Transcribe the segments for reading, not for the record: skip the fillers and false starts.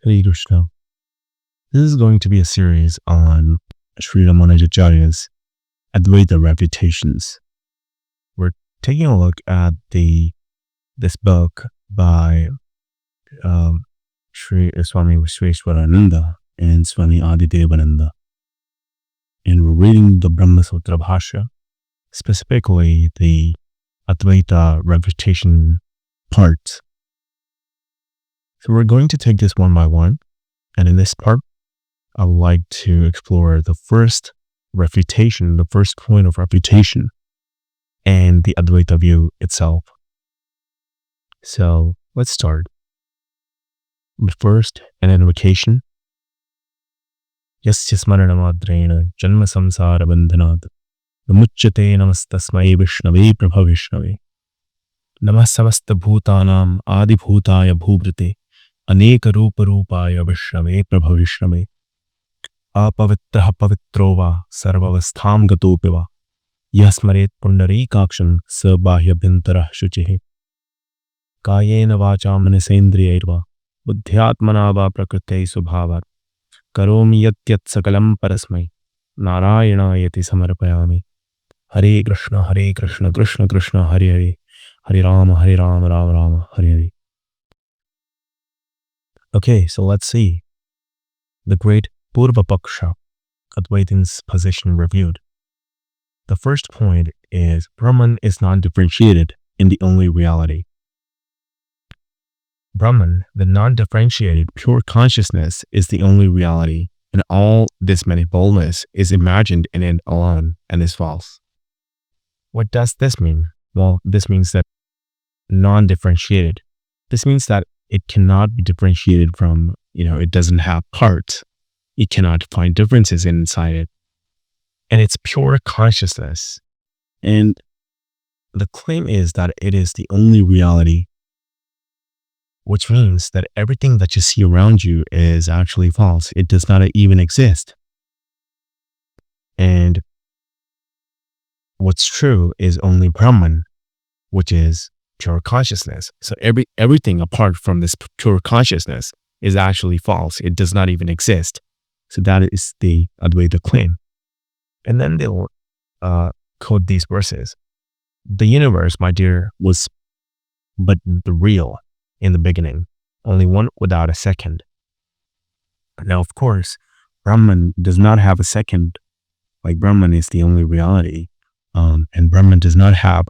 Hare Krishna. This is going to be a series on Shri Ramanujacharya's Advaita Refutations. We're taking a look at this book by Swami Visveswarananda and Swami Advaita Vedanta. And we're reading the Brahma Sutra Bhashya, specifically the Advaita Refutation part. So we're going to take this one by one, and in this part, I would like to explore the first refutation, the first point of refutation, and the Advaita view itself. So let's start. But first, an invocation. Yasya smaranamadrena janma samsara bandhanat vimuchyate namastasmai vishnave prabha vishnave namah samasta bhutanam adi bhutaya bhubrite aneka rupa rupaya vishnave prabha vishnave apavitraha pavitro va sarvavastham gatopi va yasmaret pundarikaksham sa bhahyabhintarah shuchihi kayena vacha manasendriyairva buddhyatmana va prakrite subhavat karomi yatyat sakalam parasmai narayanayati samarpayami. Hare Krishna, Krishna Krishna, Hare Hare, Hare Rama, Rama Rama, Hare Hare. Okay, so let's see. The great Purva Paksha, Advaitins' position reviewed. The first point is Brahman is non-differentiated in the only reality. Brahman, the non-differentiated pure consciousness, is the only reality, and all this manifoldness is imagined in it alone and is false. What does this mean? Well, this means that non-differentiated. This means that it cannot be differentiated from, it doesn't have parts. You cannot find differences inside it. And it's pure consciousness. And the claim is that it is the only reality, which means that everything that you see around you is actually false. It does not even exist. And what's true is only Brahman, which is pure consciousness. So everything apart from this pure consciousness is actually false. It does not even exist. So that is the Advaita claim. And then they'll quote these verses. The universe, my dear, was but the real in the beginning, only one without a second. Now, of course, Brahman does not have a second. Like Brahman is the only reality. And Brahman does not have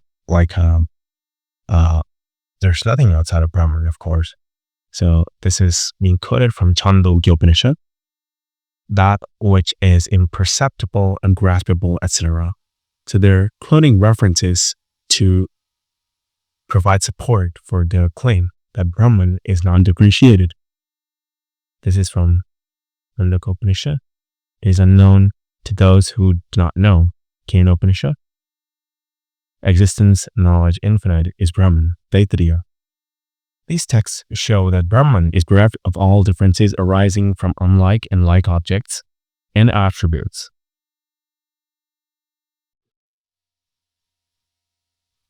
there's nothing outside of Brahman, of course. So this is being quoted from Chandogya Upanishad, that which is imperceptible, ungraspable, etc. So they're quoting references to provide support for their claim that Brahman is non-differentiated. This is from Chandogya Upanishad. It is unknown to those who do not know. Kena Upanishad. Existence, knowledge, infinite is Brahman, Taittiriya. These texts show that Brahman is bereft of all differences arising from unlike and like objects and attributes.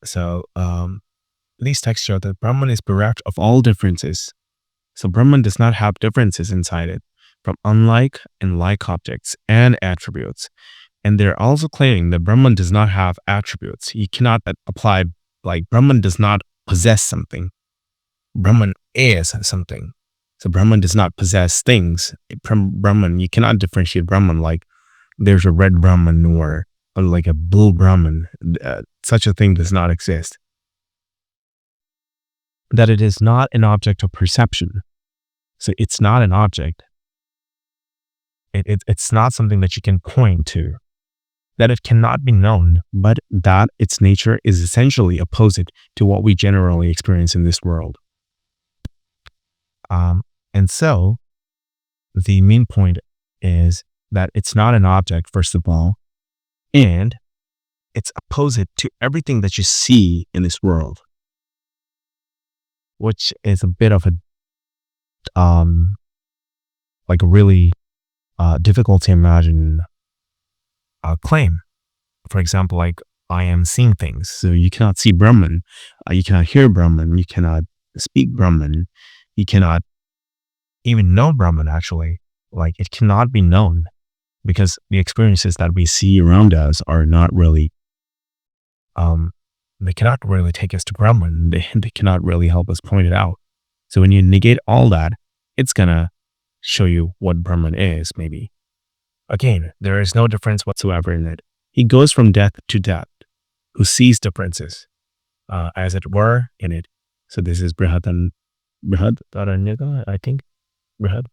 So, these texts show that Brahman is bereft of all differences. So Brahman does not have differences inside it from unlike and like objects and attributes. And they're also claiming that Brahman does not have attributes. You cannot apply, Brahman does not possess something. Brahman is something. So Brahman does not possess things. Brahman, you cannot differentiate Brahman like there's a red Brahman or like a blue Brahman. Such a thing does not exist. That it is not an object of perception. So it's not an object. It's not something that you can point to. That it cannot be known, but that its nature is essentially opposite to what we generally experience in this world. And so the main point is that it's not an object, first of all, and it's opposite to everything that you see in this world, which is a bit of a really difficult to imagine claim. For example, I am seeing things. So you cannot see Brahman, you cannot hear Brahman, you cannot speak Brahman, you cannot even know Brahman actually. Like it cannot be known because the experiences that we see around us are not really, they cannot really take us to Brahman. They cannot really help us point it out. So when you negate all that, it's gonna show you what Brahman is, maybe. Again, there is no difference whatsoever in it. He goes from death to death, who sees differences, as it were, in it. So this is Brihadaranyaka, I think. Brihad.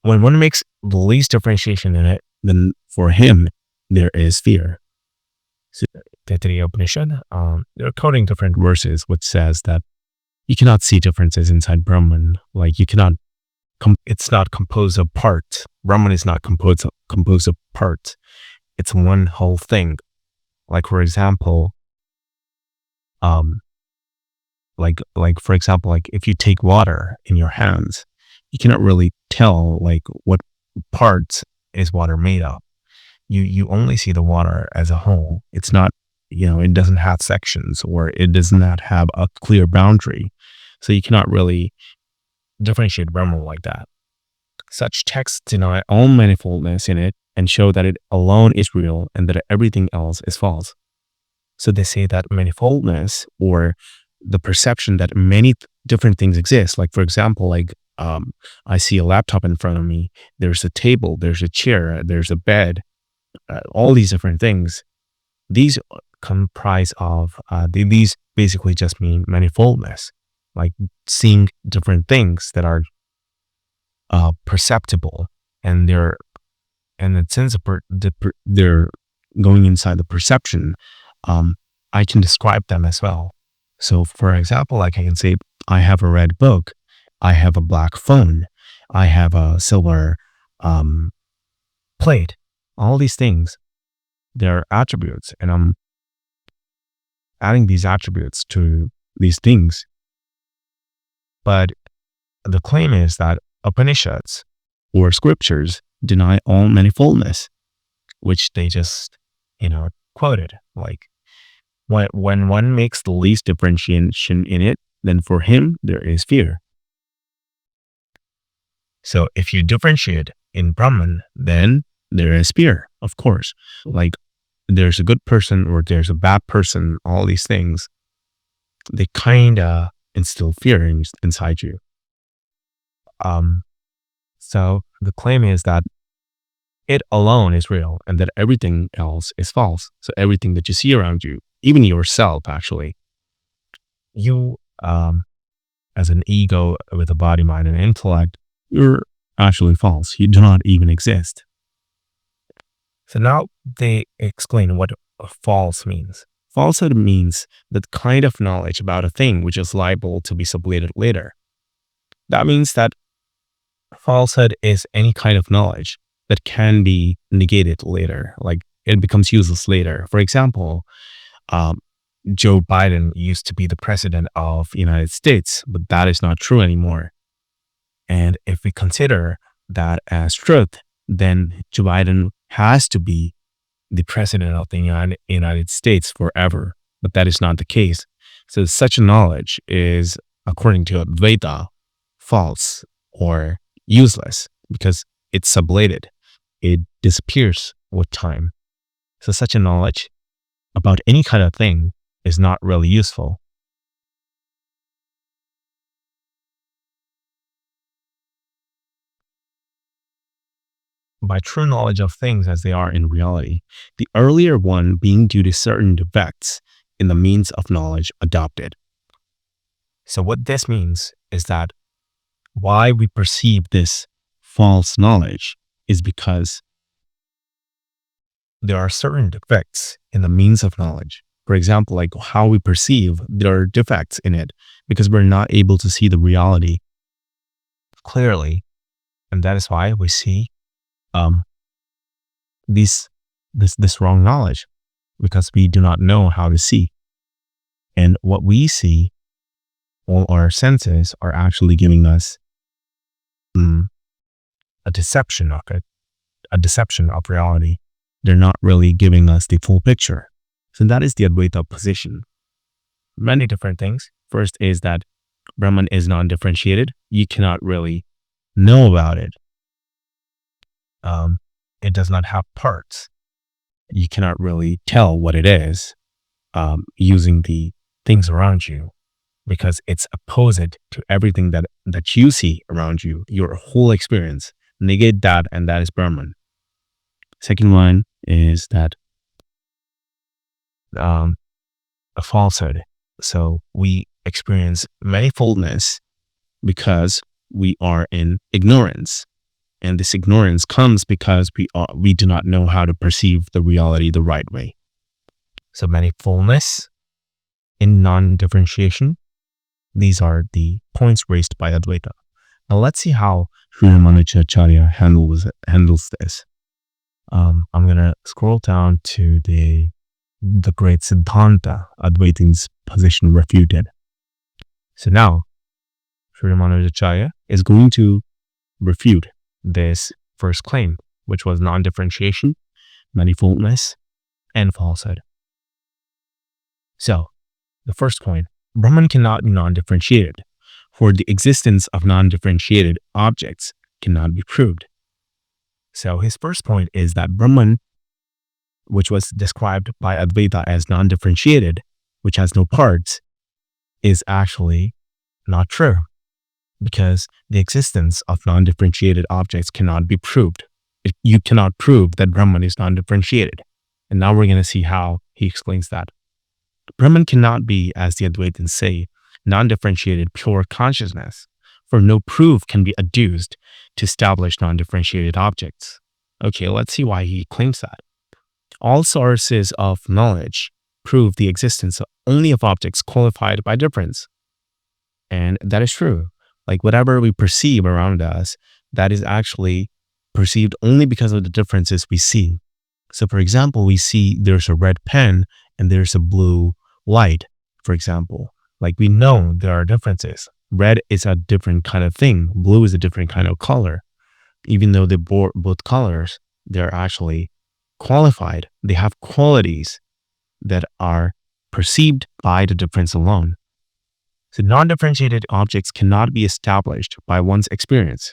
When one makes the least differentiation in it, then for him, there is fear. So, Taittiriya Upanishad, they're quoting different verses, which says that you cannot see differences inside Brahman. Like you cannot, it's not composed of parts. Brahman is not composed of parts. It's one whole thing. Like for example, for example, like if you take water in your hands, you cannot really tell like what parts is water made of. You only see the water as a whole. It's not, it doesn't have sections or it does not have a clear boundary. So you cannot really differentiate Brahman like that. Such texts deny all manifoldness in it and show that it alone is real and that everything else is false. So they say that manifoldness, or the perception that many different things exist. Like for example, I see a laptop in front of me. There's a table, there's a chair, there's a bed, all these different things. These comprise of, these basically just mean manifoldness, like seeing different things that are perceptible, and since they're going inside the perception, I can describe them as well. So for example, like I can say, I have a red book, I have a black phone, I have a silver plate. All these things, they're attributes, and I'm adding these attributes to these things. But the claim is that Upanishads or scriptures deny all manifoldness, which they just, quoted. Like when one makes the least differentiation in it, then for him, there is fear. So if you differentiate in Brahman, then there is fear, of course. Like there's a good person or there's a bad person, all these things, they kind of instill fear inside you. So the claim is that it alone is real and that everything else is false. So everything that you see around you, even yourself, actually, you, as an ego with a body, mind, and intellect, you're actually false. You do not even exist. So now they explain what false means. Falsehood means that kind of knowledge about a thing which is liable to be sublated later. That means that falsehood is any kind of knowledge that can be negated later, like it becomes useless later. For example, Joe Biden used to be the president of the United States, but that is not true anymore. And if we consider that as truth, then Joe Biden has to be the president of the United States forever. But that is not the case. So such knowledge is, according to Advaita, false or useless because it's sublated. It disappears with time. So such a knowledge about any kind of thing is not really useful. By true knowledge of things as they are in reality, the earlier one being due to certain defects in the means of knowledge adopted. So what this means is that why we perceive this false knowledge is because there are certain defects in the means of knowledge. For example, like how we perceive, there are defects in it because we're not able to see the reality clearly. And that is why we see this wrong knowledge, because we do not know how to see. And what we see, all our senses are actually giving us a deception of it, a deception of reality. They're not really giving us the full picture. So that is the Advaita position. Many different things. First is that Brahman is non-differentiated, you cannot really know about it. It does not have parts. You cannot really tell what it is using the things around you, because it's opposite to everything that you see around you, your whole experience. Negate that, and that is Brahman. Second one is that a falsehood. So we experience manifoldness because we are in ignorance. And this ignorance comes because we do not know how to perceive the reality the right way. So manifoldness in non-differentiation, these are the points raised by Advaita. Now let's see how Shri Ramanujacharya handles this. I'm going to scroll down to the great Siddhanta, Advaitins' position refuted. So now, Shri Ramanujacharya is going to refute this first claim, which was non-differentiation, manifoldness, and falsehood. So, the first point, Brahman cannot be non-differentiated, for the existence of non-differentiated objects cannot be proved. So his first point is that Brahman, which was described by Advaita as non-differentiated, which has no parts, is actually not true, because the existence of non-differentiated objects cannot be proved. You cannot prove that Brahman is non-differentiated. And now we're going to see how he explains that. Brahman cannot be, as the Advaitins say, non-differentiated pure consciousness, for no proof can be adduced to establish non-differentiated objects. Okay, let's see why he claims that. All sources of knowledge prove the existence only of objects qualified by difference. And that is true. Like whatever we perceive around us, that is actually perceived only because of the differences we see. So for example, we see there's a red pen and there's a blue light, for example. Like we know there are differences. Red is a different kind of thing. Blue is a different kind of color. Even though they're both colors, they're actually qualified. They have qualities that are perceived by the difference alone. So non-differentiated objects cannot be established by one's experience,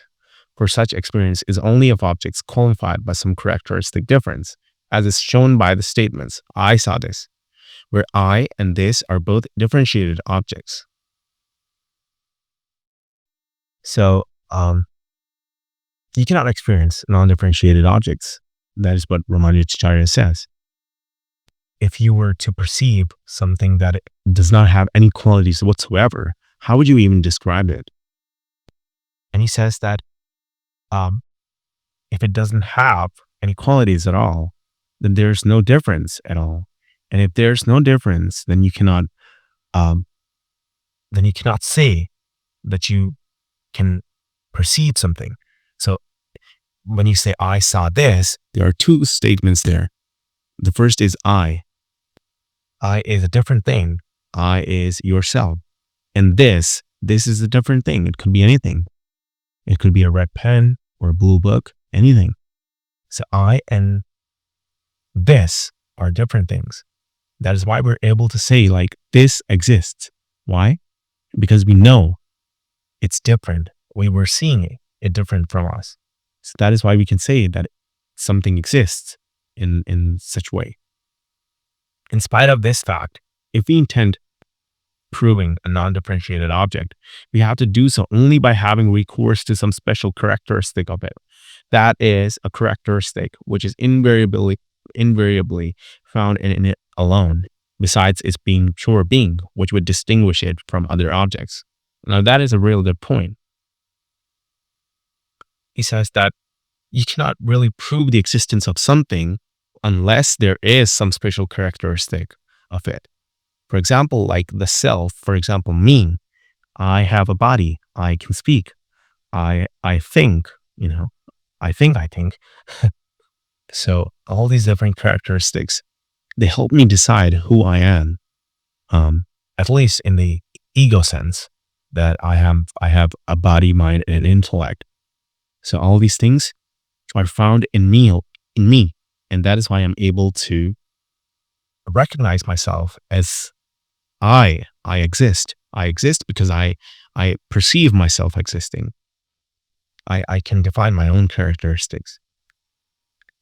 for such experience is only of objects qualified by some characteristic difference, as is shown by the statements, I saw this, where I and this are both differentiated objects. So, you cannot experience non-differentiated objects. That is what Ramanujacharya says. If you were to perceive something that does not have any qualities whatsoever, how would you even describe it? And he says that if it doesn't have any qualities at all, then there's no difference at all. And if there's no difference, then you cannot say that you can perceive something. So when you say, I saw this, there are two statements there. The first is I. I is a different thing. I is yourself. And this is a different thing. It could be anything. It could be a red pen or a blue book, anything. So I and this are different things. That is why we're able to say like this exists. Why? Because we know it's different. We were seeing it different from us. So that is why we can say that something exists in such way. In spite of this fact, if we intend proving a non-differentiated object, we have to do so only by having recourse to some special characteristic of it. That is a characteristic which is invariably found in it alone, besides its being pure being, which would distinguish it from other objects. Now that is a real good point. He says that you cannot really prove the existence of something unless there is some special characteristic of it. For example, like the self, for example, me, I have a body, I can speak, I think, I think. So all these different characteristics, they help me decide who I am, at least in the ego sense, that I have a body, mind, and intellect. So all these things are found in me, and that is why I'm able to recognize myself as I exist. I exist because I perceive myself existing. I can define my own characteristics.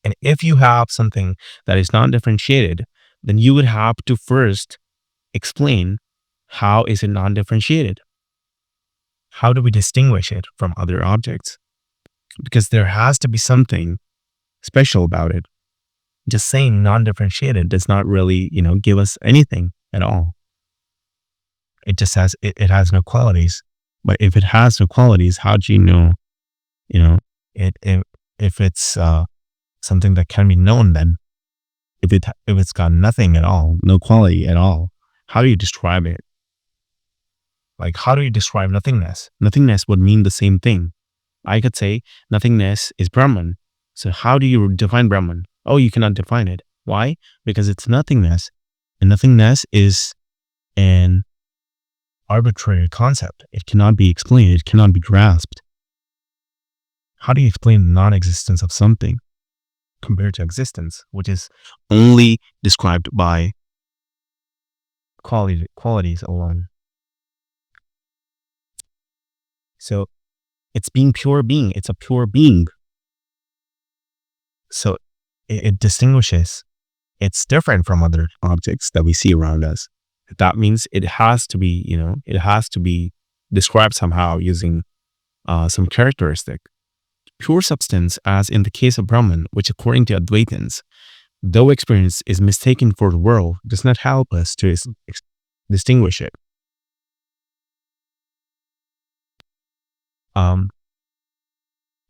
And if you have something that is non-differentiated, then you would have to first explain, how is it non-differentiated? How do we distinguish it from other objects? Because there has to be something special about it. Just saying non-differentiated does not really, give us anything at all. It just has, it has no qualities. But if it has no qualities, how do you know, if it's something that can be known? Then if it's got nothing at all, no quality at all, how do you describe it? Like, how do you describe nothingness? Nothingness would mean the same thing. I could say nothingness is Brahman. So how do you define Brahman? Oh, you cannot define it. Why? Because it's nothingness. And nothingness is an arbitrary concept. It cannot be explained. It cannot be grasped. How do you explain the non-existence of something compared to existence, which is only described by qualities alone? So it's being pure being. It's a pure being. So it distinguishes. It's different from other objects that we see around us. That means it has to be, it has to be described somehow using some characteristic. Pure substance, as in the case of Brahman, which according to Advaitins, though experience is mistaken for the world, does not help us to distinguish it.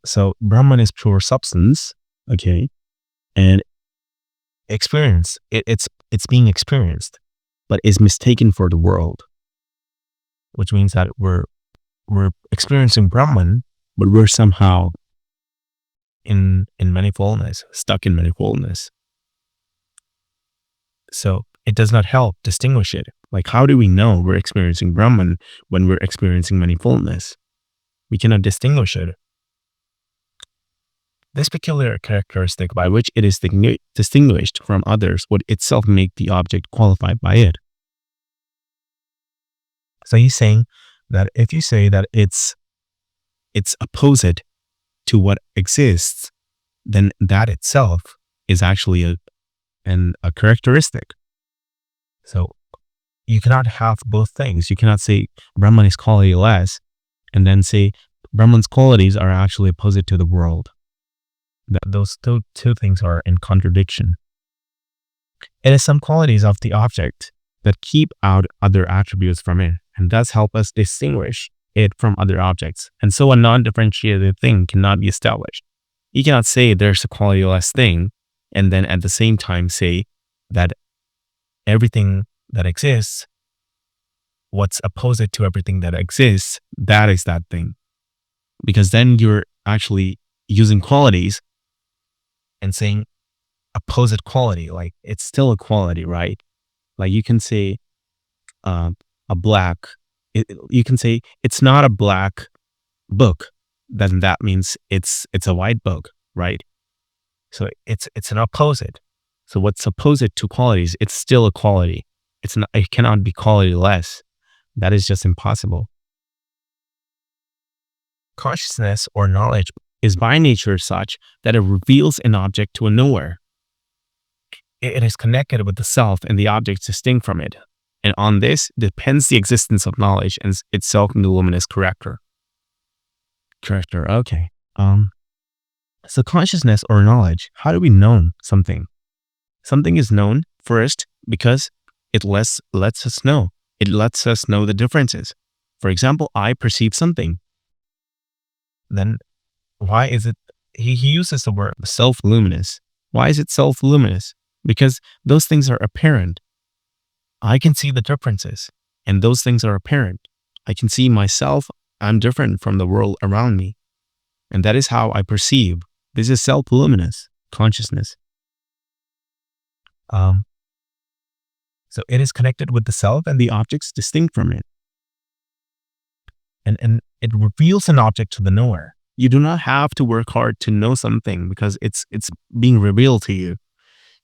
So Brahman is pure substance, okay, and experience, it's being experienced, but is mistaken for the world, which means that we're experiencing Brahman, but we're somehow in manifoldness, stuck in manifoldness. So it does not help distinguish it. Like, how do we know we're experiencing Brahman when we're experiencing manifoldness? We cannot distinguish it. This peculiar characteristic by which it is distinguished from others would itself make the object qualified by it. So he's saying that if you say that it's opposite to what exists, then that itself is actually a characteristic. So you cannot have both things. You cannot say Brahman is quality-less and then say Brahman's qualities are actually opposite to the world. Those two things are in contradiction. It is some qualities of the object that keep out other attributes from it and thus help us distinguish it from other objects. And so a non-differentiated thing cannot be established. You cannot say there's a quality-less thing and then at the same time say that everything that exists, what's opposite to everything that exists, that is that thing. Because then you're actually using qualities and saying opposite quality, like it's still a quality, right? Like you can say you can say it's not a black book, then that means it's a white book, right? So it's an opposite. So what's opposite to qualities, it's still a quality. It cannot be quality less. That is just impossible. Consciousness or knowledge is by nature such that it reveals an object to a knower. It is connected with the self and the object distinct from it. And on this depends the existence of knowledge and its self-luminous character. Okay. So consciousness or knowledge, how do we know something? Something is known first because it lets us know. It lets us know the differences. For example, I perceive something. Then why is it, he uses the word self-luminous. Why is it self-luminous? Because those things are apparent. I can see the differences and those things are apparent. I can see myself, I'm different from the world around me. And that is how I perceive. This is self-luminous consciousness. So it is connected with the self and the objects distinct from it. And it reveals an object to the knower. You do not have to work hard to know something because it's being revealed to you.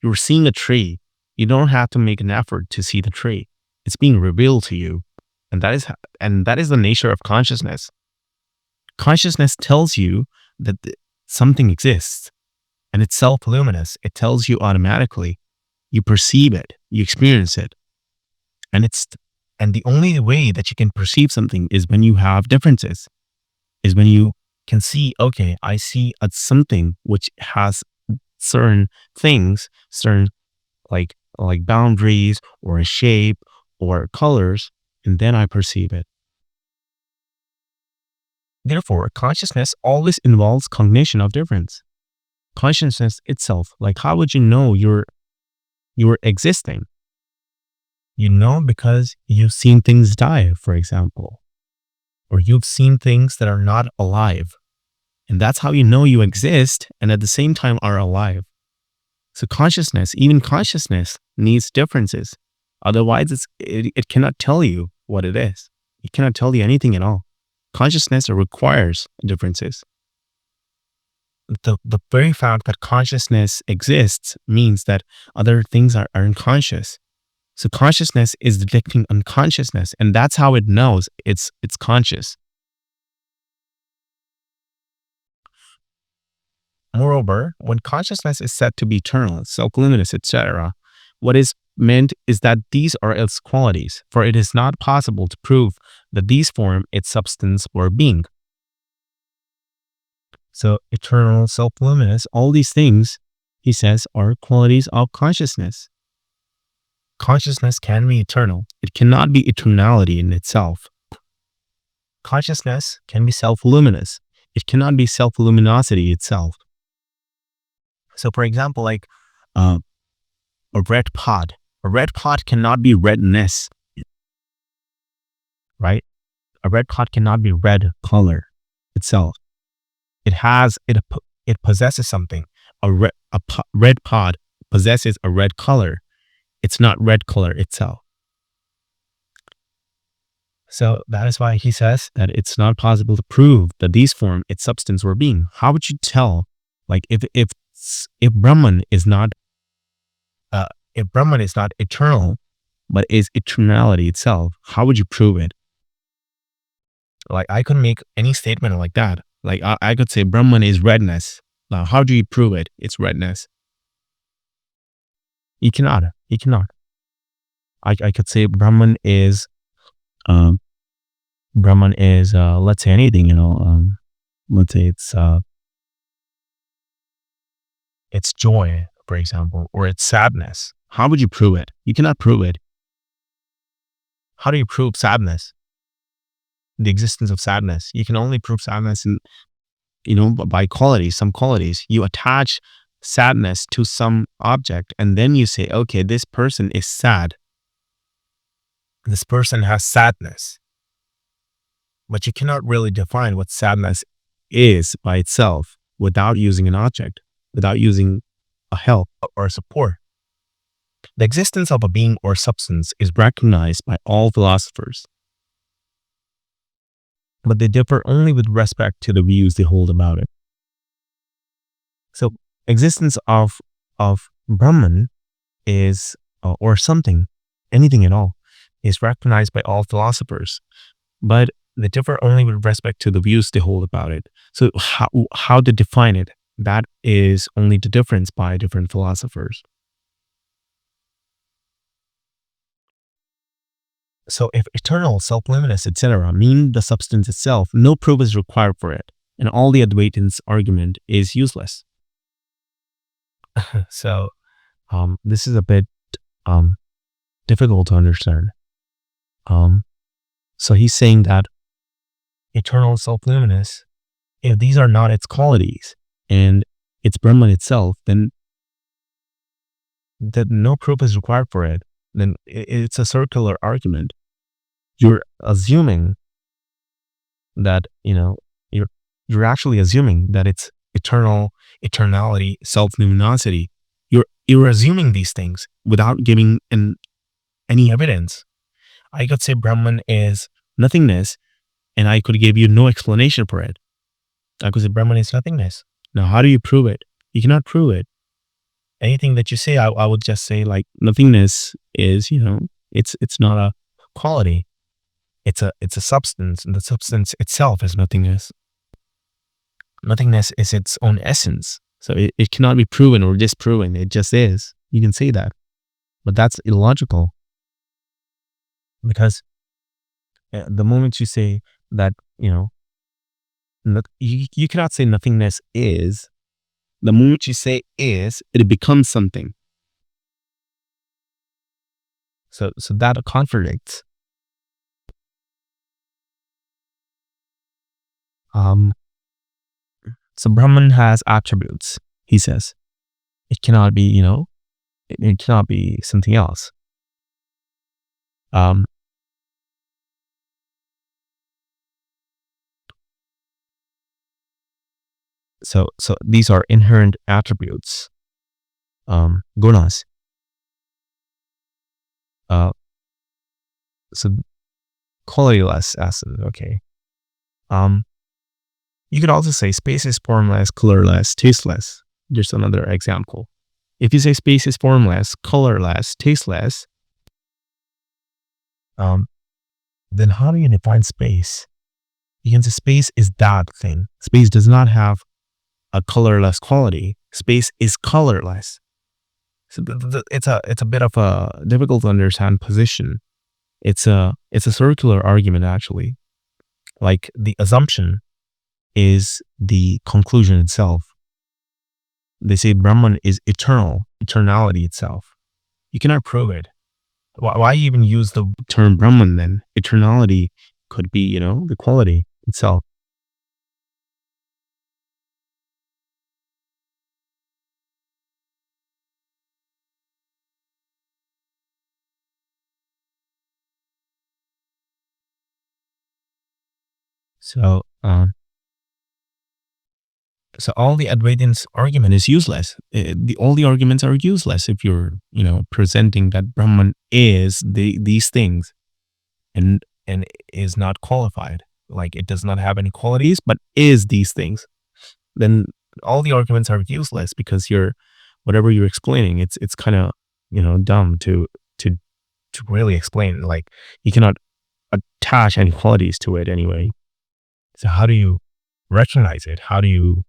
You're seeing a tree. You don't have to make an effort to see the tree. It's being revealed to you. And that is the nature of consciousness. Consciousness tells you that something exists, and it's self-luminous. It tells you automatically. You perceive it, you experience it. And the only way that you can perceive something is when you have differences, is when you can see, okay, I see something which has certain things, certain like boundaries or a shape or colors, and then I perceive it. Therefore, consciousness always involves cognition of difference. Consciousness itself, like how would you know you're existing? You know because you've seen things die, for example, or you've seen things that are not alive. And that's how you know you exist and at the same time are alive. So even consciousness needs differences. Otherwise, it cannot tell you what it is. It cannot tell you anything at all. Consciousness requires differences. The very fact that consciousness exists means that other things are unconscious. So consciousness is detecting unconsciousness, and that's how it knows it's conscious. Moreover, when consciousness is said to be eternal, self-luminous, etc., what is meant is that these are its qualities, for it is not possible to prove that these form its substance or being. So eternal, self-luminous, all these things, he says, are qualities of consciousness. Consciousness can be eternal. It cannot be eternality in itself. Consciousness can be self-luminous. It cannot be self-luminosity itself. So for example, like a red pot. A red pot cannot be redness, right? A red pot cannot be red color itself. It possesses something. Red pot possesses a red color. It's not red color itself. So that is why he says that it's not possible to prove that these form its substance or being. How would you tell, like if Brahman is not eternal, but is eternality itself, how would you prove it? Like I could make any statement like that. Like I could say Brahman is redness. Now, how do you prove it? It's redness. You cannot. I could say Brahman is, let's say anything, let's say it's joy, for example, or it's sadness. How would you prove it? You cannot prove it. How do you prove sadness? The existence of sadness. You can only prove sadness by qualities, some qualities. You attach sadness to some object and then you say, okay, this person is sad. This person has sadness. But you cannot really define what sadness is by itself without using an object, without using a help or a support. The existence of a being or substance is recognized by all philosophers, but they differ only with respect to the views they hold about it. So existence of Brahman is, or something, anything at all, is recognized by all philosophers, but they differ only with respect to the views they hold about it. So how to define it? That is only the difference by different philosophers. So if eternal, self-luminous, etc. mean the substance itself, no proof is required for it, and all the Advaitins' argument is useless. So this is a bit difficult to understand. So he's saying that eternal, self-luminous, if these are not its qualities and it's Brahman itself, then no proof is required for it. Then it's a circular argument. You're assuming that, you're actually assuming that it's eternality, self-luminosity. You're assuming these things without giving any evidence. I could say Brahman is nothingness, and I could give you no explanation for it. I could say Brahman is nothingness. Now, how do you prove it? You cannot prove it. Anything that you say, I would just say like nothingness is, it's not a quality. It's a substance, and the substance itself is nothingness. Nothingness is its own essence. So it cannot be proven or disproven. It just is. You can say that. But that's illogical. Because the moment you say that, you cannot say nothingness is. The moment you say is, it becomes something. So that contradicts. So Brahman has attributes, he says. It cannot be, it cannot be something else. So these are inherent attributes, gunas. So qualityless essence, okay. You could also say space is formless, colorless, tasteless. Just another example. If you say space is formless, colorless, tasteless, then how do you define space? You can say space is that thing. Space does not have a colorless quality. Space is colorless. So it's a bit of a difficult to understand position. It's a circular argument, actually. Like the assumption is the conclusion itself. They say Brahman is eternal, eternality itself. You cannot prove it. Why even use the term Brahman then? Eternality could be, the quality itself. So all the Advaitins' argument is useless. All the arguments are useless if you're, presenting that Brahman is these things and is not qualified. Like it does not have any qualities, but is these things. Then all the arguments are useless because whatever you're explaining, it's kind of, dumb to really explain. Like you cannot attach any qualities to it anyway. So how do you recognize it? How do you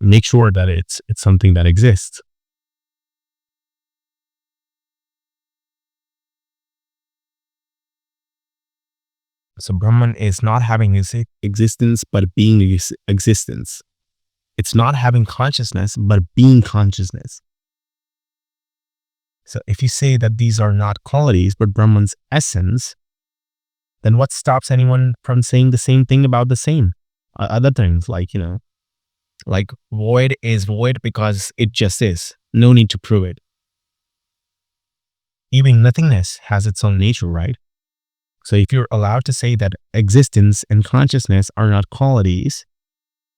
make sure that it's something that exists? So Brahman is not having existence, but being existence. It's not having consciousness, but being consciousness. So if you say that these are not qualities, but Brahman's essence, then what stops anyone from saying the same thing about the same other things? Like, like void is void because it just is. No need to prove it. Even nothingness has its own nature, right? So if you're allowed to say that existence and consciousness are not qualities,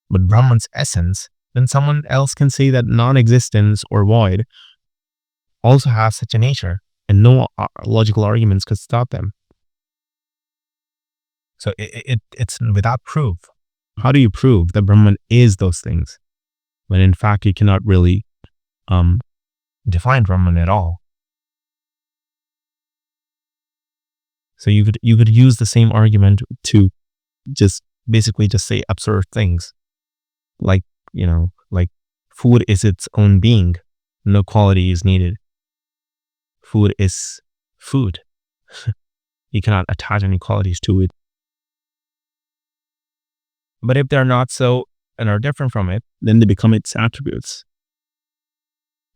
but Brahman's essence, then someone else can say that non-existence or void also have such a nature, and no logical arguments could stop them. So it's without proof. How do you prove that Brahman is those things when in fact you cannot really define Brahman at all? So you could use the same argument to basically say absurd things, like like food is its own being, no quality is needed. Food is food. You cannot attach any qualities to it. But if they're not so and are different from it, then they become its attributes.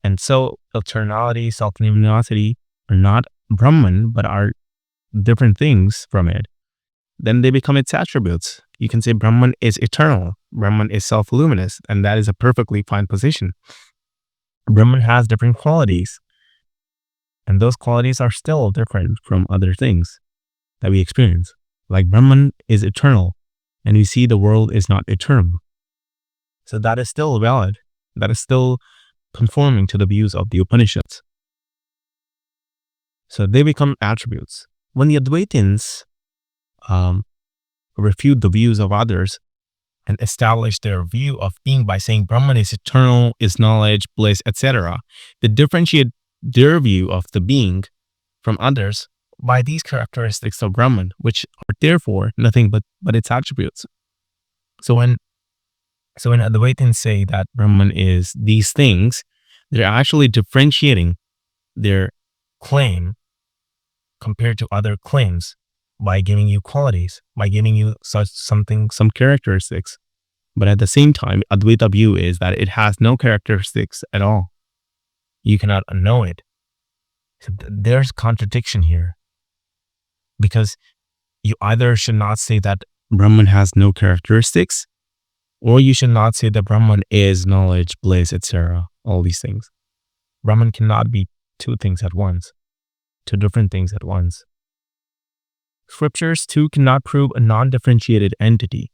And so eternality, self-luminosity are not Brahman, but are different things from it. Then they become its attributes. You can say Brahman is eternal, Brahman is self-luminous, and that is a perfectly fine position. Brahman has different qualities, and those qualities are still different from other things that we experience. Like Brahman is eternal, and we see the world is not eternal. So that is still valid. That is still conforming to the views of the Upanishads. So they become attributes. When the Advaitins refute the views of others and establish their view of being by saying Brahman is eternal, is knowledge, bliss, etc., they differentiate their view of the being from others by these characteristics of Brahman, which are therefore nothing but its attributes. So when Advaitins say that Brahman is these things, they're actually differentiating their claim compared to other claims by giving you qualities, by giving you some characteristics. But at the same time, Advaita view is that it has no characteristics at all. You cannot know it. So there's contradiction here, because you either should not say that Brahman has no characteristics, or you should not say that Brahman is knowledge, bliss, etc. All these things. Brahman cannot be two things at once, two different things at once. Scriptures too cannot prove a non-differentiated entity.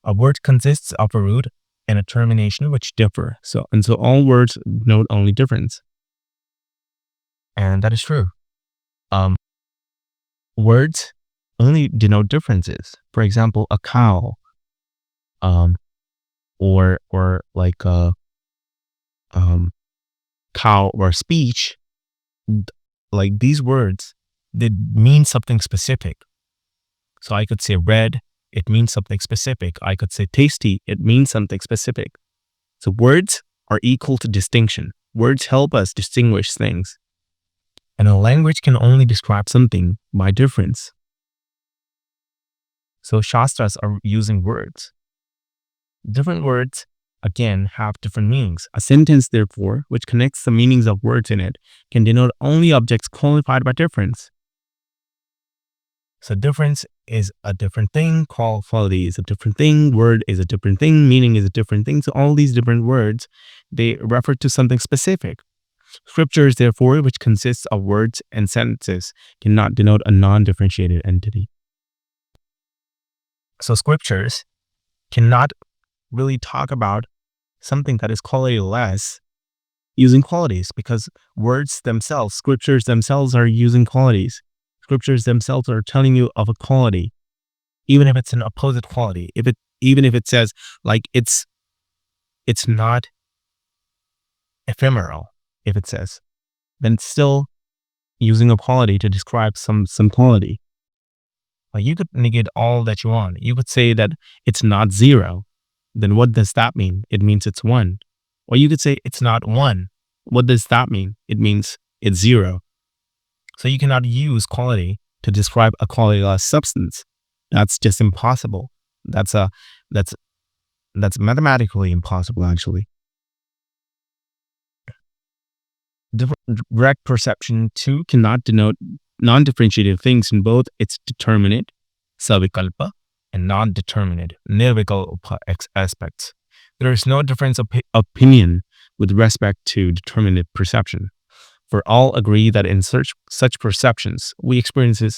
A word consists of a root and a termination which differ. So all words denote only difference. And that is true. Words only denote differences. For example, a cow, or like a cow or speech, like these words, they mean something specific. So I could say red, it means something specific. I could say tasty, it means something specific. So words are equal to distinction. Words help us distinguish things. And a language can only describe something by difference. So Shastras are using words. Different words, again, have different meanings. A sentence, therefore, which connects the meanings of words in it, can denote only objects qualified by difference. So difference is a different thing, quality is a different thing, word is a different thing, meaning is a different thing. So all these different words, they refer to something specific. Scriptures, therefore, which consists of words and sentences, cannot denote a non-differentiated entity. So scriptures cannot really talk about something that is quality-less using qualities, because words themselves, scriptures themselves are using qualities. Scriptures themselves are telling you of a quality, even if it's an opposite quality. Even if it says like it's not ephemeral, if it says, then it's still using a quality to describe some quality. Like you could negate all that you want. You could say that it's not zero. Then what does that mean? It means it's one. Or you could say it's not one. What does that mean? It means it's zero. So you cannot use quality to describe a qualityless substance. That's just impossible. That's mathematically impossible, actually. Direct perception too cannot denote non-differentiated things in both its determinate, savikalpa, and non-determinate, nirvikalpa aspects. There is no difference of opinion with respect to determinate perception. For all agree that in such perceptions, we experience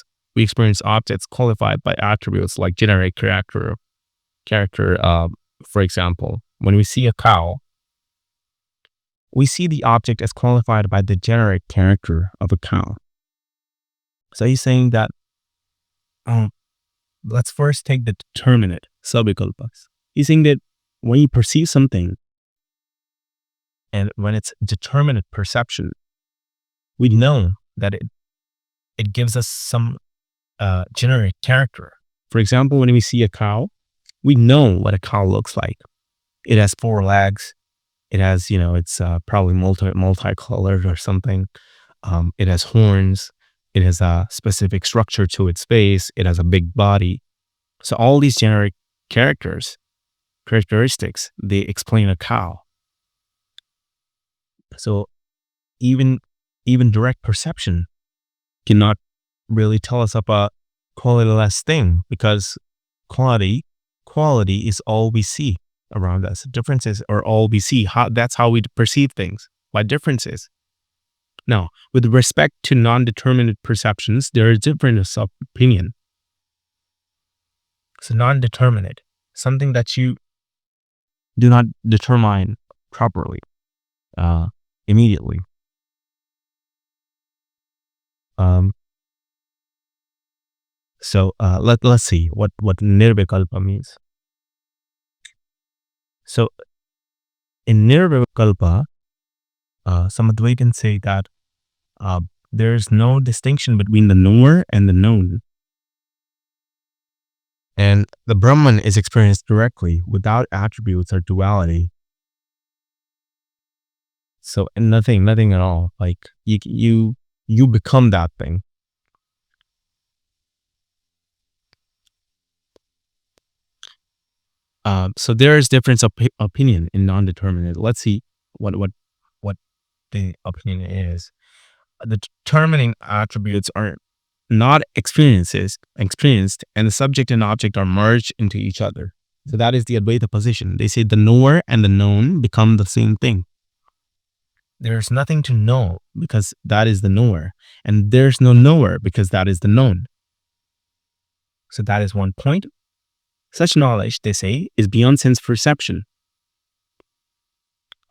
objects qualified by attributes like generic character. For example, when we see a cow, we see the object as qualified by the generic character of a cow. So he's saying that, let's first take the determinate, savikalpas. He's saying that when you perceive something, and when it's determinate perception, we know that it gives us some generic character. For example, when we see a cow, we know what a cow looks like. It has 4 legs. It has, it's probably multicolored or something. It has horns. It has a specific structure to its face. It has a big body. So all these generic characteristics, they explain a cow. So even direct perception cannot really tell us of a qualityless thing, because quality is all we see around us. Differences are all we see. That's how we perceive things, by differences. Now, with respect to non-determinate perceptions, there is difference of opinion. So non-determinate, something that you do not determine properly, immediately. So let's see what nirvikalpa means. So in nirvikalpa, some Advaitins say that there's no distinction between the knower and the known. And the Brahman is experienced directly without attributes or duality. So nothing at all. Like you become that thing. So there is difference of opinion in non-determinate. Let's see what the opinion is. The determining attributes are not experienced, and the subject and object are merged into each other. So that is the Advaita position. They say the knower and the known become the same thing. There's nothing to know because that is the knower, and there's no knower because that is the known. So that is one point. Such knowledge, they say, is beyond sense perception.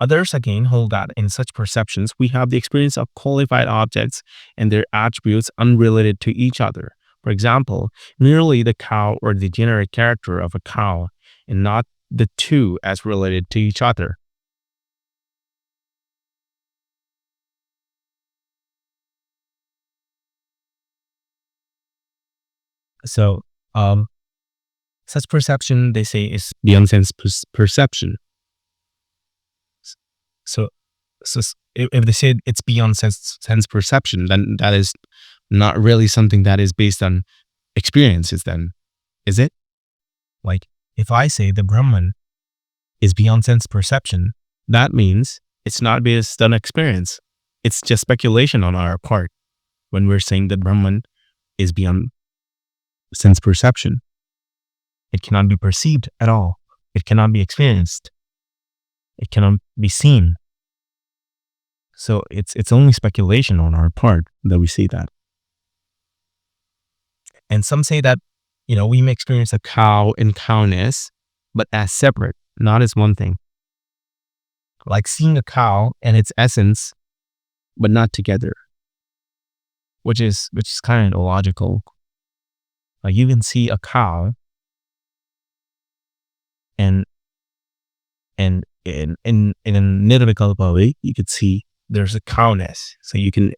Others again hold that in such perceptions, we have the experience of qualified objects and their attributes unrelated to each other. For example, merely the cow or the generic character of a cow, and not the two as related to each other. So, such perception, they say, is beyond sense perception. So if they say it's beyond sense perception, then that is not really something that is based on experiences then, is it? Like, if I say the Brahman is beyond sense perception, that means it's not based on experience. It's just speculation on our part when we're saying that Brahman is beyond sense perception. It cannot be perceived at all. It cannot be experienced. It cannot be seen. So it's only speculation on our part that we see that. And some say that, we may experience a cow in cowness, but as separate, not as one thing. Like seeing a cow and its essence, but not together, which is kind of illogical. Like you can see a cow and in a nirvikalpa way, you could see there's a cowness. So you can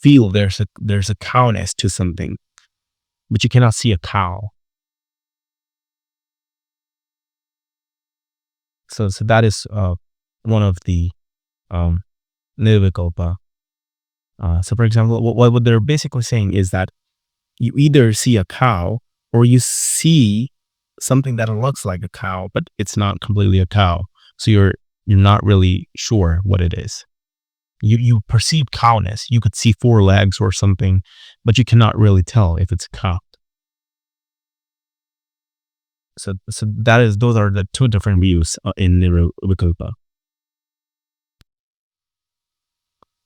feel there's a cowness to something, but you cannot see a cow. So that is one of the nirvikalpa. So for example, what they're basically saying is that you either see a cow or you see something that looks like a cow, but it's not completely a cow. So you're not really sure what it is. You perceive cowness. You could see 4 legs or something, but you cannot really tell if it's a cow. So those are the two different views in Nirvikalpa.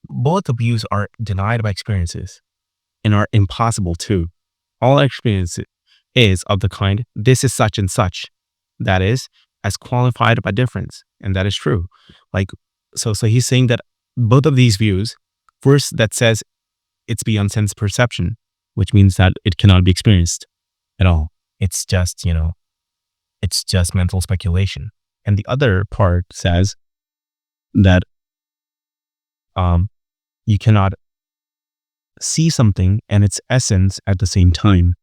Both views are denied by experiences and are impossible too. All experience is of the kind, this is such and such. That is, as qualified by difference. And that is true. Like, so he's saying that both of these views, first that says it's beyond sense perception, which means that it cannot be experienced at all. It's just, it's just mental speculation. And the other part says that you cannot see something and its essence at the same time.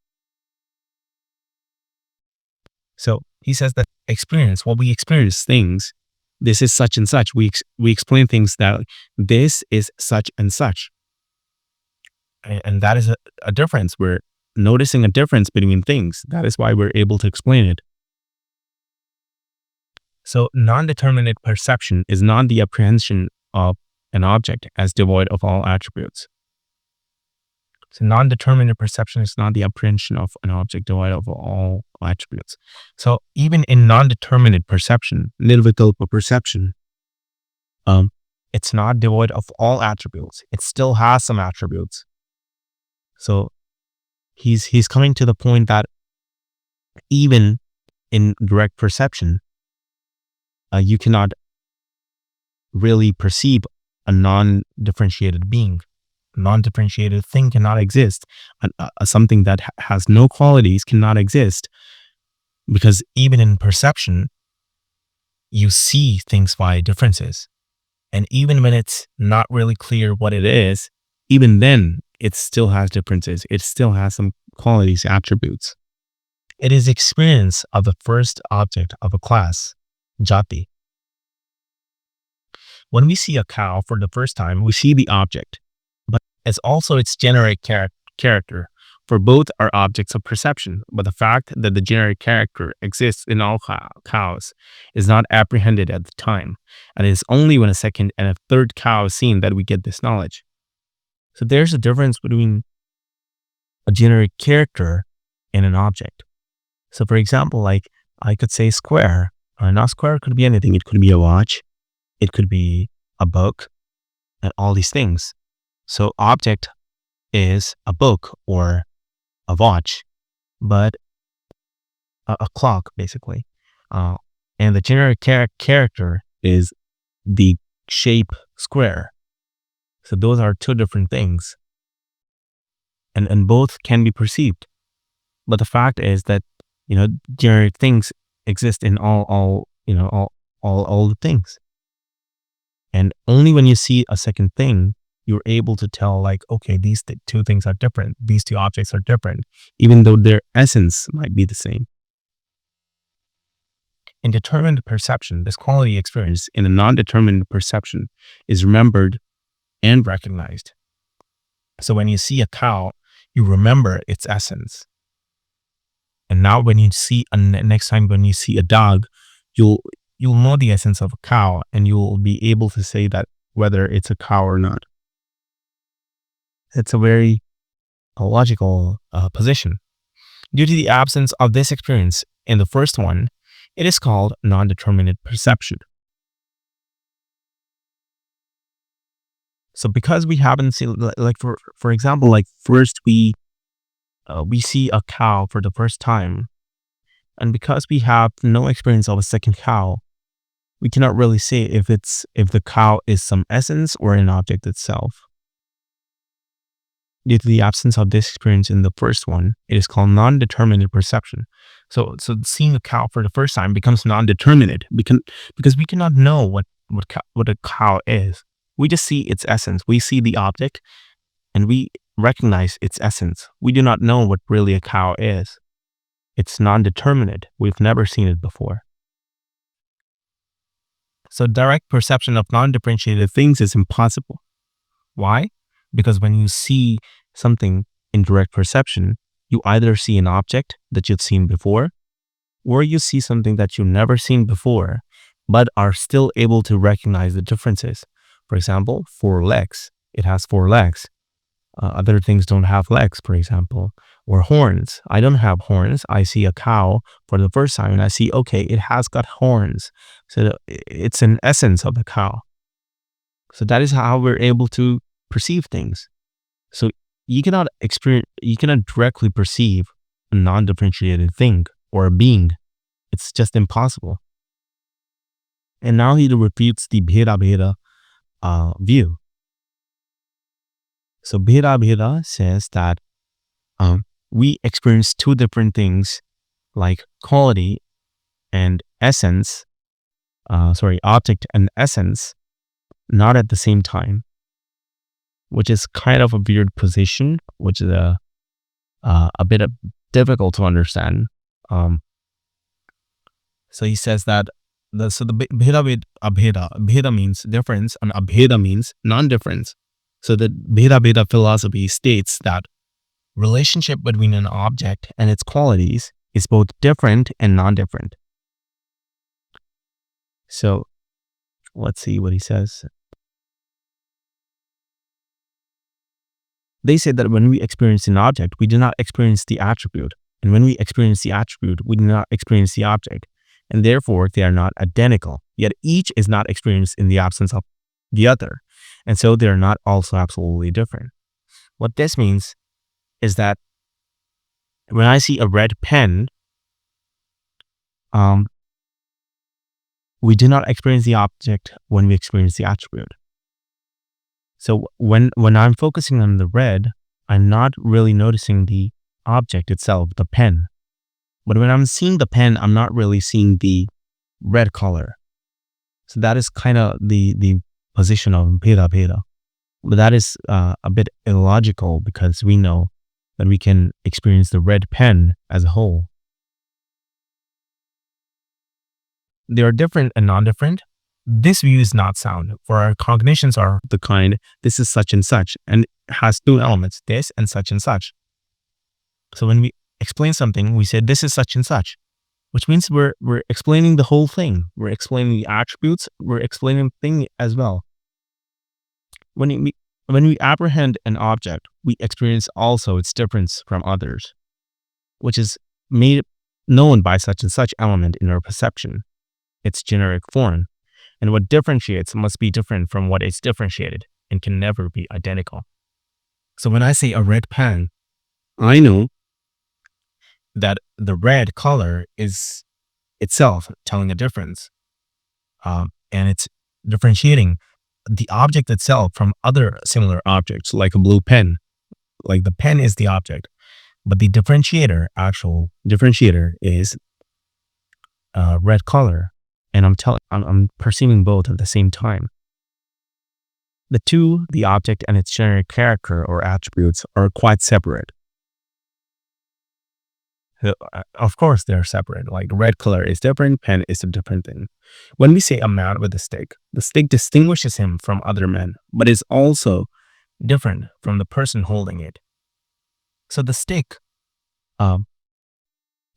So he says that experience, what we experience things, this is such and such. We explain things that this is such and such. And that is a difference. We're noticing a difference between things. That is why we're able to explain it. So non-determinate perception is not the apprehension of an object as devoid of all attributes. So non-determinate perception is not the apprehension of an object devoid of all attributes. So even in non-determinate perception, nirvikalpa perception, it's not devoid of all attributes. It still has some attributes. So he's coming to the point that even in direct perception, you cannot really perceive a non-differentiated being. Non-differentiated thing cannot exist. Something that has no qualities cannot exist, because even in perception, you see things by differences. And even when it's not really clear what it is, even then, it still has differences. It still has some qualities, attributes. It is experience of the first object of a class, jati. When we see a cow for the first time, we see the object, but it's also its generic character. For both are objects of perception, but the fact that the generic character exists in all cows is not apprehended at the time, and it is only when a second and a third cow is seen that we get this knowledge. So there's a difference between a generic character and an object. So for example, like I could say square. Now square could be anything. It could be a watch. It could be a book, and all these things. So object is a book or a watch, but a clock basically. And the generic character is the shape square. So those are two different things. And both can be perceived. But the fact is that, generic things exist in all the things. And only when you see a second thing, you're able to tell like, okay, these two things are different. These two objects are different, even though their essence might be the same. In determined perception, this quality experienced in a non-determined perception is remembered and recognized. So when you see a cow, you remember its essence. And now when you see, next time when you see a dog, you'll know the essence of a cow, and you'll be able to say that whether it's a cow or not. It's a very logical position. Due to the absence of this experience in the first one, it is called non-determinate perception. So because we haven't seen, like for example, like first we see a cow for the first time, and because we have no experience of a second cow, we cannot really say if the cow is some essence or an object itself. Due to the absence of this experience in the first one, it is called non-determinate perception. So seeing a cow for the first time becomes non-determinate because we cannot know what a cow is. We just see its essence. We see the object and we recognize its essence. We do not know what really a cow is. It's non-determinate. We've never seen it before. So direct perception of non-differentiated things is impossible. Why? Because when you see something in direct perception, you either see an object that you've seen before, or you see something that you've never seen before, but are still able to recognize the differences. For example, 4 legs. It has 4 legs. Other things don't have legs, for example. Or horns. I don't have horns. I see a cow for the first time and I see, okay, it has got horns. So it's an essence of the cow. So that is how we're able to perceive things. So you cannot directly perceive a non-differentiated thing or a being. It's just impossible. And now he refutes the Bheda view. So Bheda says that we experience two different things like quality and essence, object and essence, not at the same time, which is kind of a weird position, which is a bit difficult to understand. So he says that the Bheda Abheda means difference and Abheda means non-difference. So the Bheda philosophy states that relationship between an object and its qualities is both different and non-different. So let's see what he says. They say that when we experience an object, we do not experience the attribute. And when we experience the attribute, we do not experience the object. And therefore, they are not identical. Yet each is not experienced in the absence of the other. And so they are not also absolutely different. What this means is that when I see a red pen, we do not experience the object when we experience the attribute. So when I'm focusing on the red, I'm not really noticing the object itself, the pen. But when I'm seeing the pen, I'm not really seeing the red color. So that is kind of the position of Bheda. But that is a bit illogical because we know that we can experience the red pen as a whole. They are different and non-different. This view is not sound, for our cognitions are the kind, this is such and such, and has two elements, this and such and such. So when we explain something, we say this is such and such, which means we're explaining the whole thing. We're explaining the attributes, we're explaining the thing as well. When we apprehend an object, we experience also its difference from others, which is made known by such and such element in our perception, its generic form. And what differentiates must be different from what is differentiated and can never be identical. So when I say a red pen, I know that the red color is itself telling a difference. And it's differentiating the object itself from other similar objects, like a blue pen. Like the pen is the object, but the actual differentiator is red color. And I'm perceiving both at the same time. The two, the object and its generic character or attributes, are quite separate. Of course, they're separate. Like red color is different, pen is a different thing. When we say a man with a stick, the stick distinguishes him from other men, but is also different from the person holding it. So the stick,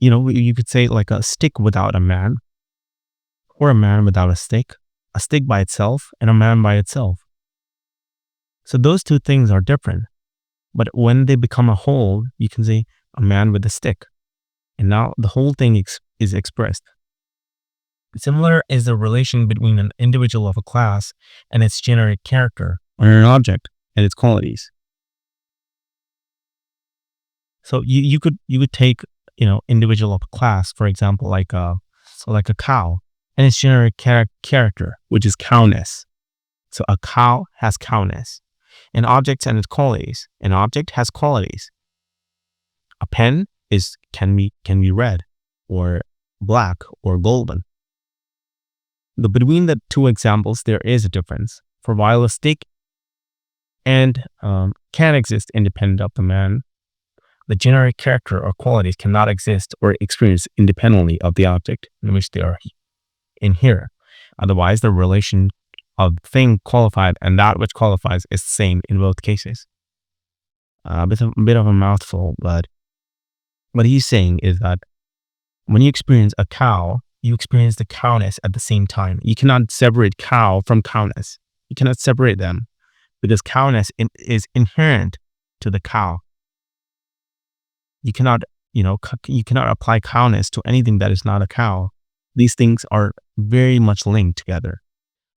you could say like a stick without a man, or a man without a stick by itself, and a man by itself. So those two things are different. But when they become a whole, you can say a man with a stick. And now the whole thing is expressed. Similar is the relation between an individual of a class and its generic character, or an object and its qualities. So you could take individual of a class, for example, like a cow, and its generic character, which is cowness. So a cow has cowness. An object and its qualities. An object has qualities. A pen can be red, or black, or golden. Between the two examples, there is a difference. For while a stick and can exist independent of the man, the generic character or qualities cannot exist or experience independently of the object in which they are in here. Otherwise, the relation of thing qualified and that which qualifies is the same in both cases. A bit of a mouthful, but what he's saying is that when you experience a cow, you experience the cowness at the same time. You cannot separate cow from cowness. You cannot separate them because cowness is inherent to the cow. You cannot apply cowness to anything that is not a cow. These things are very much linked together.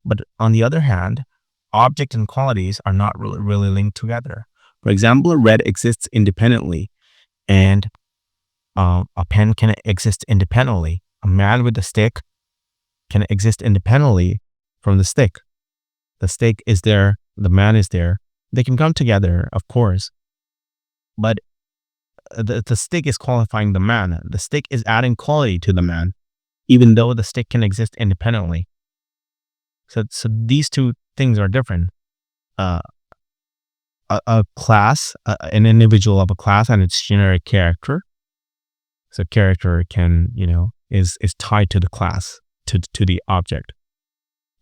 But on the other hand, object and qualities are not really linked together. For example, red exists independently, and a pen can exist independently. A man with a stick can exist independently from the stick. The stick is there, the man is there. They can come together, of course, but the stick is qualifying the man. The stick is adding quality to the man, even though the stick can exist independently. So these two things are different. A class, an individual of a class and its generic character. So character can, is tied to the class, to the object,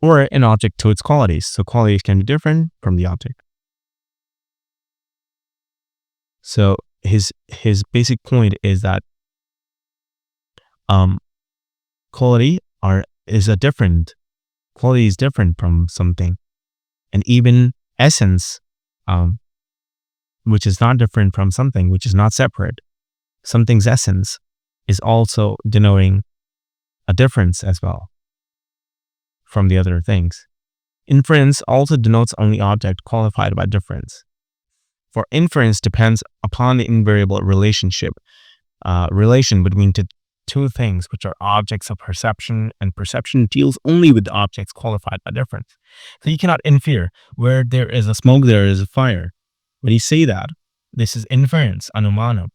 or an object to its qualities. So qualities can be different from the object. So his basic point is that quality is different from something, and even essence, which is not different from something, which is not separate. Something's essence is also denoting a difference as well from the other things. Inference also denotes only object qualified by difference. For inference depends upon the invariable relation between two things, which are objects of perception, and perception deals only with objects qualified by difference. So you cannot infer where there is a smoke, there is a fire. When you say that, this is inference, anumanam.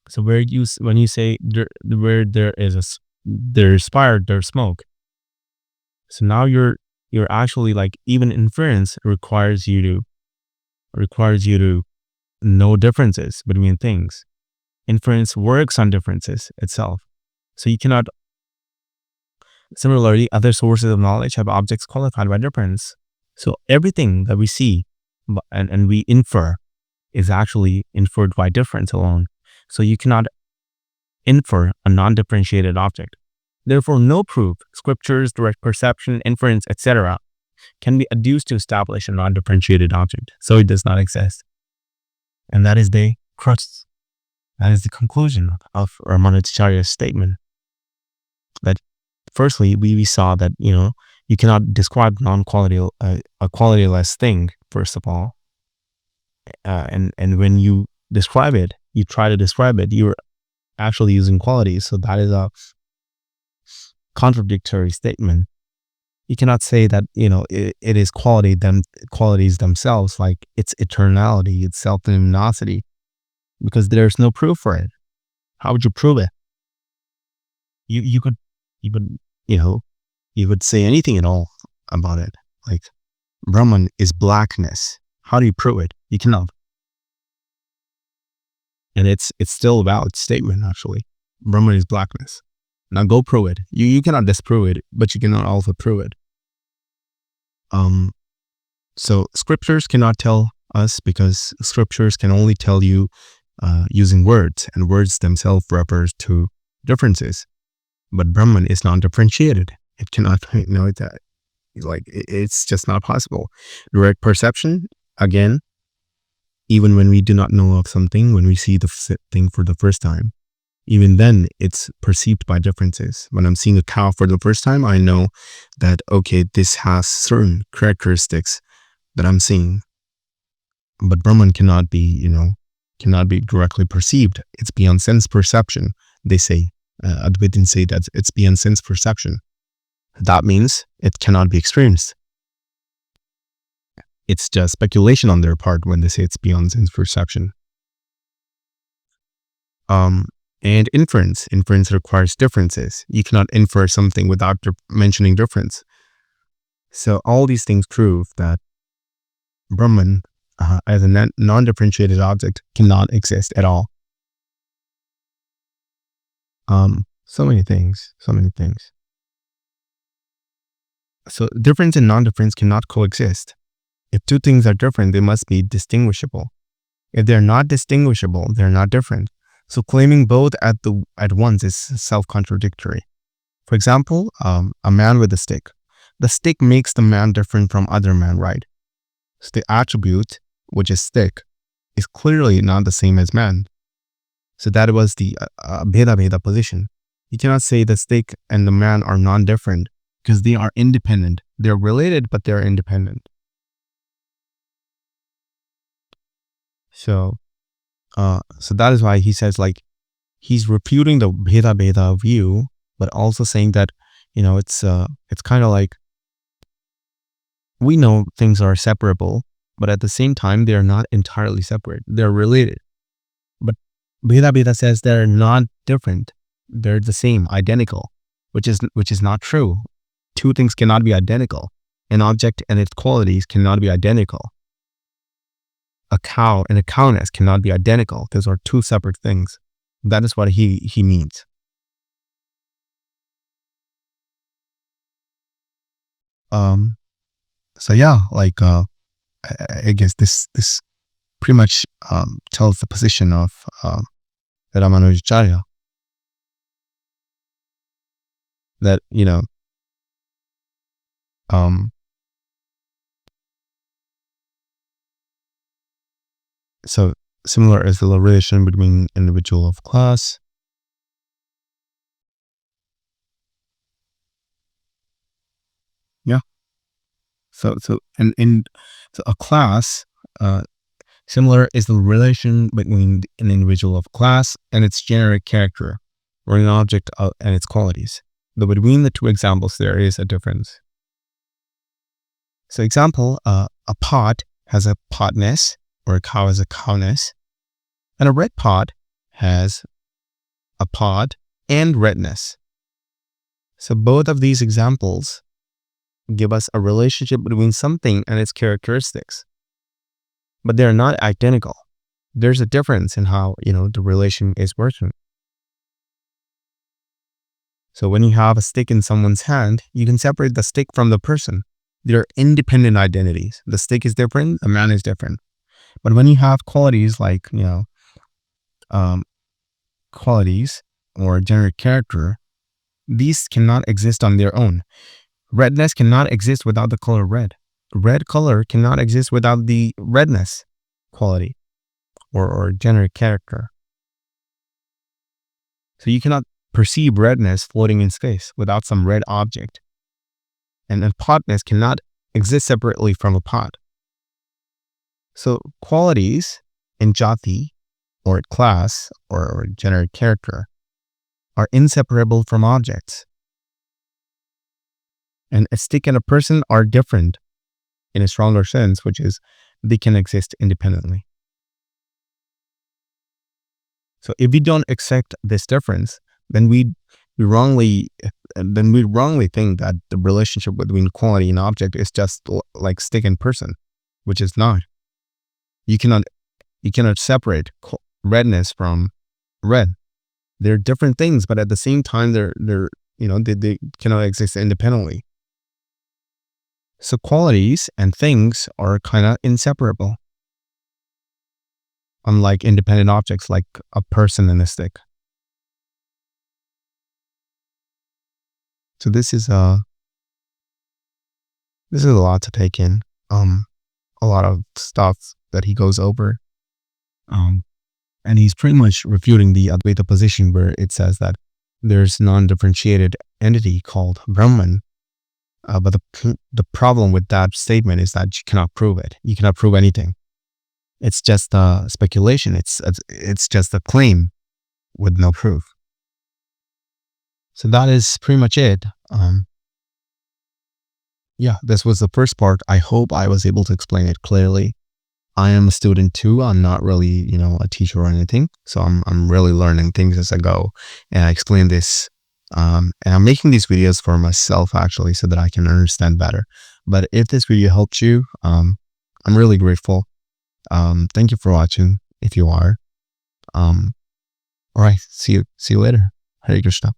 So when you say where there is fire, there's smoke. So now you're you're actually like, even inference requires you to know differences between things. Inference works on differences itself. So you cannot, similarly, other sources of knowledge have objects qualified by difference. So everything that we see and we infer is actually inferred by difference alone. So you cannot infer a non-differentiated object. Therefore, no proof, scriptures, direct perception, inference, etc., can be adduced to establish a non-differentiated object. So it does not exist. And that is the crux. That is the conclusion of Ramanujacharya's statement. That firstly, we saw that, you cannot describe non-quality, a qualityless thing, first of all. And when you describe it, you try to describe it, you're actually using qualities. So that is a contradictory statement. You cannot say that, it is qualities themselves, like its eternality, its self-luminosity, because there's no proof for it. How would you prove it? You could say anything at all about it. Like, Brahman is blackness. How do you prove it? You cannot. And it's still a valid statement, actually. Brahman is blackness. Now go prove it. You cannot disprove it, but you cannot also prove it. So scriptures cannot tell us, because scriptures can only tell you using words, and words themselves refer to differences. But Brahman is non-differentiated. It cannot, it's just not possible. Direct perception, again, even when we do not know of something, when we see the thing for the first time, even then it's perceived by differences. When I'm seeing a cow for the first time, I know that, okay, this has certain characteristics that I'm seeing. But Brahman cannot be directly perceived. It's beyond sense perception, they say. Advaitins say that it's beyond sense perception. That means it cannot be experienced. It's just speculation on their part when they say it's beyond sense perception. And inference requires differences. You cannot infer something without mentioning difference. So all these things prove that Brahman, as a non-differentiated object, cannot exist at all. So many things. So difference and non-difference cannot coexist. If two things are different, they must be distinguishable. If they're not distinguishable, they're not different. So claiming both at once is self-contradictory. For example, a man with a stick. The stick makes the man different from other man, right? So the attribute, which is stick, is clearly not the same as man. So that was the Advaita position. You cannot say the stick and the man are non-different, because they are independent. They're related, but they're independent. So that is why he says, like, he's refuting the Veda view, but also saying that, it's kind of like, we know things are separable, but at the same time, they're not entirely separate. They're related. But Veda says they're not different. They're the same, identical, which is not true. Two things cannot be identical. An object and its qualities cannot be identical. A cow and a cowness cannot be identical. Those are two separate things. That is what he means. So yeah, like, I guess this pretty much tells the position of Ramanujacharya, that so similar as the relation between individual of class. Yeah. So a class, similar is the relation between an individual of class and its generic character, or an object and its qualities. Though between the two examples, there is a difference. So example, a pot has a potness, or a cow has a cowness, and a red pot has a pod and redness. So both of these examples, give us a relationship between something and its characteristics, but they're not identical. There's a difference in how, the relation is working. So when you have a stick in someone's hand, you can separate the stick from the person. They're independent identities. The stick is different, the man is different. But when you have qualities like, qualities or generic character, these cannot exist on their own. Redness cannot exist without the color red. Red color cannot exist without the redness quality or generic character. So you cannot perceive redness floating in space without some red object. And potness cannot exist separately from a pot. So qualities in jati or class or generic character are inseparable from objects. And a stick and a person are different in a stronger sense, which is they can exist independently. So if we don't accept this difference, then we wrongly think that the relationship between quality and object is just like stick and person, which is not. You cannot separate redness from red. They're different things, but at the same time, they cannot exist independently. So qualities and things are kind of inseparable, unlike independent objects like a person and a stick. So this is a lot to take in. A lot of stuff that he goes over. And he's pretty much refuting the Advaita position where it says that there's non-differentiated entity called Brahman. But the problem with that statement is that you cannot prove it. You cannot prove anything. It's just a speculation. It's just a claim with no proof. So that is pretty much it. This was the first part. I hope I was able to explain it clearly. I am a student too. I'm not really, a teacher or anything. So I'm really learning things as I go. And I explain this. And I'm making these videos for myself actually, so that I can understand better. But if this video helped you, I'm really grateful. Thank you for watching if you are. All right. See you later. Hare Krishna.